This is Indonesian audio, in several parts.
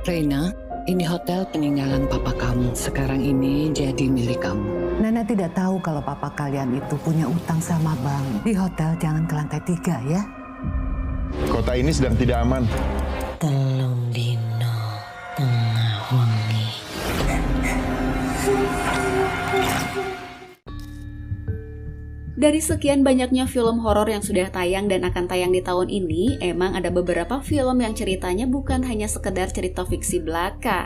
Reina, ini hotel peninggalan papa kamu. Sekarang ini jadi milik kamu. Nana tidak tahu kalau papa kalian itu punya utang sama bank. Di hotel jangan ke lantai 3 ya. Kota ini sedang tidak aman. Telung dino tengah wengi. Dari sekian banyaknya film horor yang sudah tayang dan akan tayang di tahun ini, emang ada beberapa film yang ceritanya bukan hanya sekedar cerita fiksi belaka.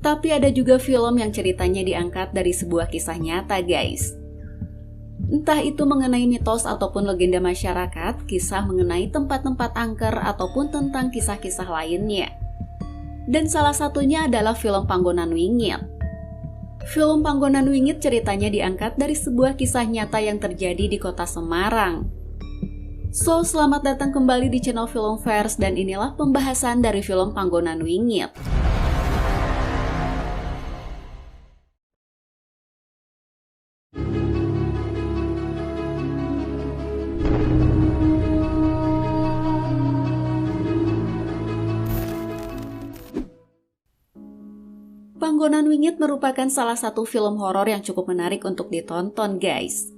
Tapi ada juga film yang ceritanya diangkat dari sebuah kisah nyata, guys. Entah itu mengenai mitos ataupun legenda masyarakat, kisah mengenai tempat-tempat angker ataupun tentang kisah-kisah lainnya. Dan salah satunya adalah film Panggonan Wingit. Film Panggonan Wingit ceritanya diangkat dari sebuah kisah nyata yang terjadi di kota Semarang. So, selamat datang kembali di channel Filmverse dan inilah pembahasan dari film Panggonan Wingit. Panggonan Wingit merupakan salah satu film horor yang cukup menarik untuk ditonton, guys.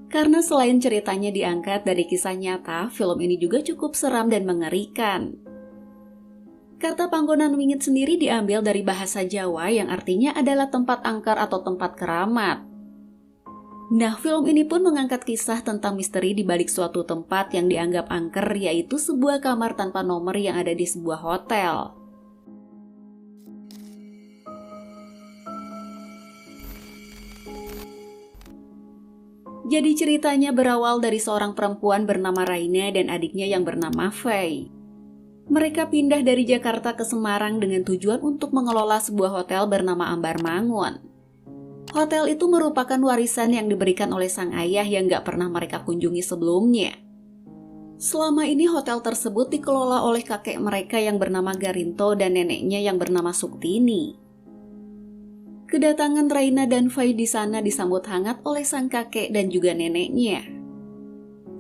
Karena selain ceritanya diangkat dari kisah nyata, film ini juga cukup seram dan mengerikan. Kata Panggonan Wingit sendiri diambil dari bahasa Jawa yang artinya adalah tempat angker atau tempat keramat. Nah, film ini pun mengangkat kisah tentang misteri di balik suatu tempat yang dianggap angker, yaitu sebuah kamar tanpa nomor yang ada di sebuah hotel. Jadi ceritanya berawal dari seorang perempuan bernama Raina dan adiknya yang bernama Faye. Mereka pindah dari Jakarta ke Semarang dengan tujuan untuk mengelola sebuah hotel bernama Ambar Mangun. Hotel itu merupakan warisan yang diberikan oleh sang ayah yang gak pernah mereka kunjungi sebelumnya. Selama ini hotel tersebut dikelola oleh kakek mereka yang bernama Garinto dan neneknya yang bernama Suktini. Kedatangan Raina dan Faye di sana disambut hangat oleh sang kakek dan juga neneknya.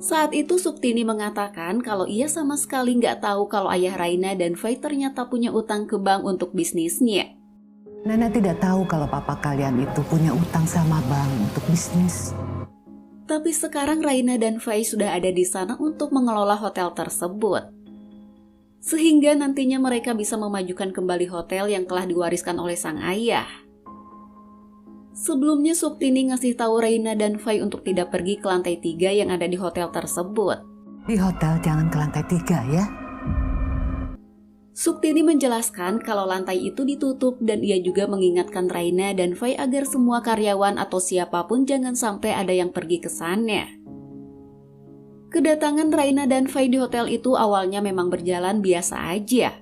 Saat itu Suktini mengatakan kalau ia sama sekali nggak tahu kalau ayah Raina dan Faye ternyata punya utang ke bank untuk bisnisnya. Nana tidak tahu kalau papa kalian itu punya utang sama bank untuk bisnis. Tapi sekarang Raina dan Faye sudah ada di sana untuk mengelola hotel tersebut. Sehingga nantinya mereka bisa memajukan kembali hotel yang telah diwariskan oleh sang ayah. Sebelumnya Suktini ngasih tahu Raina dan Faye untuk tidak pergi ke lantai 3 yang ada di hotel tersebut. Di hotel jangan ke lantai 3 ya. Suktini menjelaskan kalau lantai itu ditutup dan ia juga mengingatkan Raina dan Faye agar semua karyawan atau siapapun jangan sampai ada yang pergi ke sana. Kedatangan Raina dan Faye di hotel itu awalnya memang berjalan biasa aja.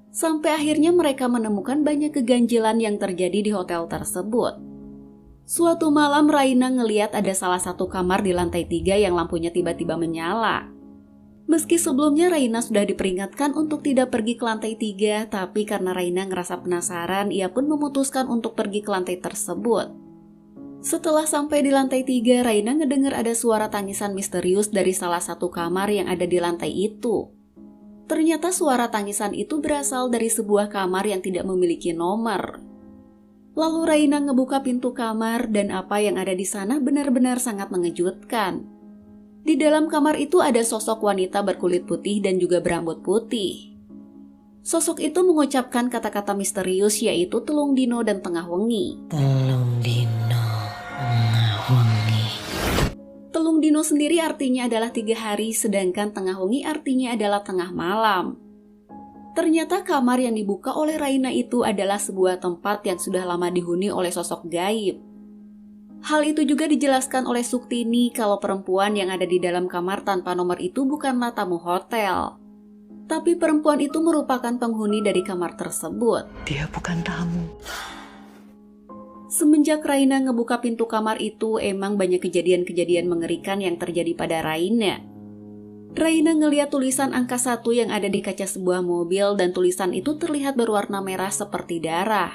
Sampai akhirnya mereka menemukan banyak keganjilan yang terjadi di hotel tersebut. Suatu malam Raina ngeliat ada salah satu kamar di lantai 3 yang lampunya tiba-tiba menyala. Meski sebelumnya Raina sudah diperingatkan untuk tidak pergi ke lantai 3, tapi karena Raina ngerasa penasaran, ia pun memutuskan untuk pergi ke lantai tersebut. Setelah sampai di lantai 3, Raina ngedengar ada suara tangisan misterius dari salah satu kamar yang ada di lantai itu. Ternyata suara tangisan itu berasal dari sebuah kamar yang tidak memiliki nomor. Lalu Raina ngebuka pintu kamar dan apa yang ada di sana benar-benar sangat mengejutkan. Di dalam kamar itu ada sosok wanita berkulit putih dan juga berambut putih. Sosok itu mengucapkan kata-kata misterius yaitu telung dino dan tengah wengi. Telung dino tengah wengi. Telung dino sendiri artinya adalah 3 hari, sedangkan tengah wengi artinya adalah tengah malam. Ternyata kamar yang dibuka oleh Raina itu adalah sebuah tempat yang sudah lama dihuni oleh sosok gaib. Hal itu juga dijelaskan oleh Suktini kalau perempuan yang ada di dalam kamar tanpa nomor itu bukanlah tamu hotel. Tapi perempuan itu merupakan penghuni dari kamar tersebut. Dia bukan tamu. Semenjak Raina ngebuka pintu kamar itu, emang banyak kejadian-kejadian mengerikan yang terjadi pada Raina. Raina ngeliat tulisan angka 1 yang ada di kaca sebuah mobil dan tulisan itu terlihat berwarna merah seperti darah.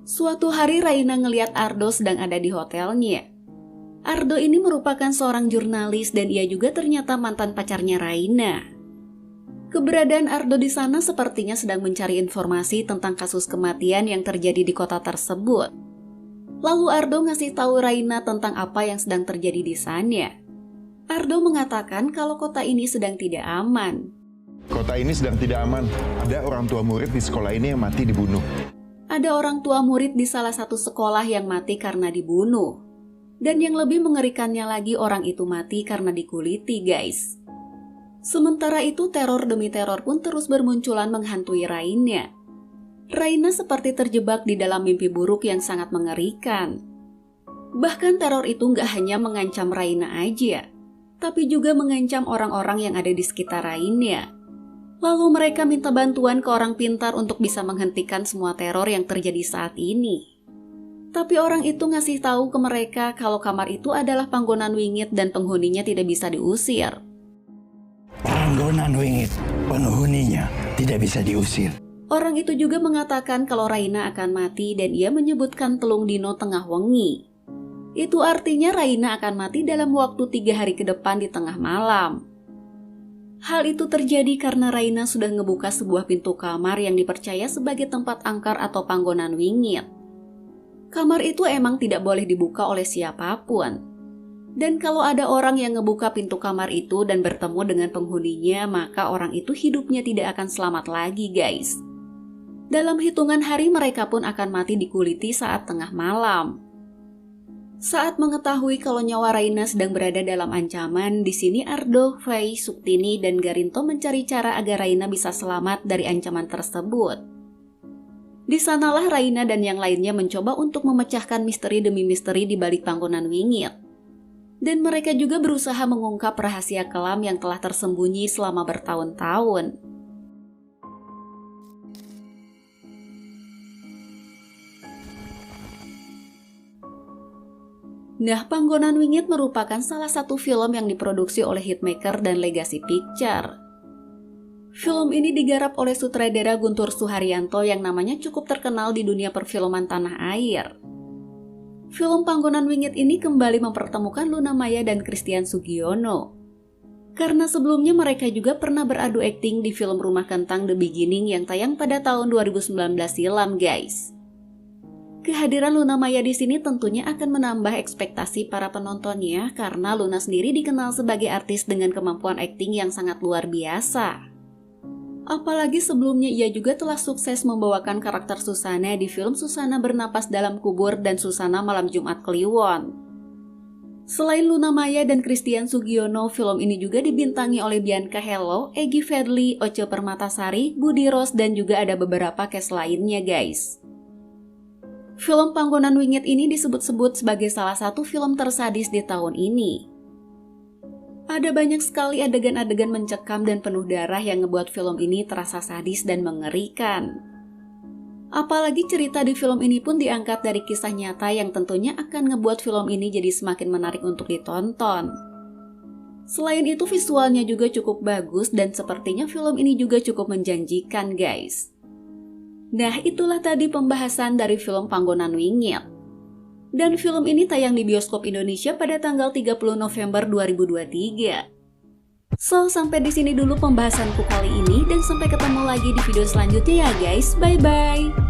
Suatu hari Raina ngeliat Ardo sedang ada di hotelnya. Ardo ini merupakan seorang jurnalis dan ia juga ternyata mantan pacarnya Raina. Keberadaan Ardo di sana sepertinya sedang mencari informasi tentang kasus kematian yang terjadi di kota tersebut. Lalu Ardo ngasih tahu Raina tentang apa yang sedang terjadi di sana. Ardo mengatakan kalau kota ini sedang tidak aman. Kota ini sedang tidak aman. Ada orang tua murid di sekolah ini yang mati dibunuh. Ada orang tua murid di salah satu sekolah yang mati karena dibunuh. Dan yang lebih mengerikannya lagi, orang itu mati karena dikuliti, guys. Sementara itu, teror demi teror pun terus bermunculan menghantui Raina. Raina seperti terjebak di dalam mimpi buruk yang sangat mengerikan. Bahkan teror itu nggak hanya mengancam Raina aja, tapi juga mengancam orang-orang yang ada di sekitar Raina. Lalu mereka minta bantuan ke orang pintar untuk bisa menghentikan semua teror yang terjadi saat ini. Tapi orang itu ngasih tahu ke mereka kalau kamar itu adalah panggonan wingit dan penghuninya tidak bisa diusir. Panggonan wingit, penghuninya tidak bisa diusir. Orang itu juga mengatakan kalau Raina akan mati dan ia menyebutkan telung dino tengah wengi. Itu artinya Raina akan mati dalam waktu 3 hari ke depan di tengah malam. Hal itu terjadi karena Raina sudah ngebuka sebuah pintu kamar yang dipercaya sebagai tempat angkar atau panggonan wingit. Kamar itu emang tidak boleh dibuka oleh siapapun. Dan kalau ada orang yang ngebuka pintu kamar itu dan bertemu dengan penghuninya, maka orang itu hidupnya tidak akan selamat lagi, guys. Dalam hitungan hari mereka pun akan mati dikuliti saat tengah malam. Saat mengetahui kalau nyawa Raina sedang berada dalam ancaman, di sini Ardo, Fei, Suktini, dan Garinto mencari cara agar Raina bisa selamat dari ancaman tersebut. Di sanalah Raina dan yang lainnya mencoba untuk memecahkan misteri demi misteri di balik panggonan wingit. Dan mereka juga berusaha mengungkap rahasia kelam yang telah tersembunyi selama bertahun-tahun. Nah, Panggonan Wingit merupakan salah satu film yang diproduksi oleh Hitmaker dan Legacy Picture. Film ini digarap oleh sutradara Guntur Suharyanto yang namanya cukup terkenal di dunia perfilman tanah air. Film Panggonan Wingit ini kembali mempertemukan Luna Maya dan Christian Sugiono. Karena sebelumnya mereka juga pernah beradu akting di film Rumah Kentang The Beginning yang tayang pada tahun 2019 silam, guys. Kehadiran Luna Maya di sini tentunya akan menambah ekspektasi para penontonnya karena Luna sendiri dikenal sebagai artis dengan kemampuan akting yang sangat luar biasa. Apalagi sebelumnya ia juga telah sukses membawakan karakter Susana di film Susana Bernapas Dalam Kubur dan Susana Malam Jumat Kliwon. Selain Luna Maya dan Christian Sugiono, film ini juga dibintangi oleh Bianca Hello, Egy Fedli, Oce Permatasari, Budi Rose, dan juga ada beberapa cast lainnya, guys. Film Panggonan Wingit ini disebut-sebut sebagai salah satu film tersadis di tahun ini. Ada banyak sekali adegan-adegan mencekam dan penuh darah yang ngebuat film ini terasa sadis dan mengerikan. Apalagi cerita di film ini pun diangkat dari kisah nyata yang tentunya akan ngebuat film ini jadi semakin menarik untuk ditonton. Selain itu visualnya juga cukup bagus dan sepertinya film ini juga cukup menjanjikan, guys. Nah, itulah tadi pembahasan dari film Panggonan Wingit. Dan film ini tayang di bioskop Indonesia pada tanggal 30 November 2023. So, sampai di sini dulu pembahasanku kali ini dan sampai ketemu lagi di video selanjutnya ya guys. Bye-bye.